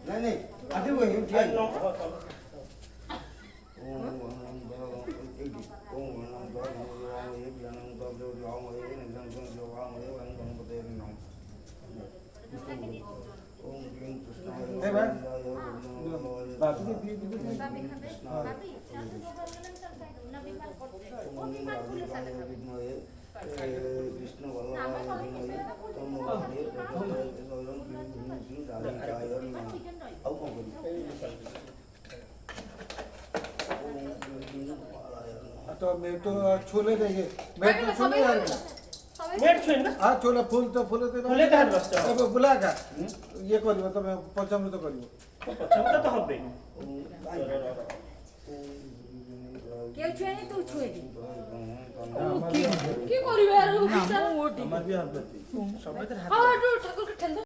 नहीं आते हुए ही ठीक कृष्ण तो मैं तो छोले देंगे मैं तो छोले यार मेट छुइन ना हाँ छोले फूल तो फुले तो हाथ बसते हो। अब बुला का ये करियो तो मैं पचाम तो करियो क्षमता तो হবে কেউ ছুঁয়ে নি তুই ছুঁয়ে দি हमारे কি করবে আর বিচার हमारे यहाँ पे সবাই তো হ্যাঁ ঠাকুরকে ঠেল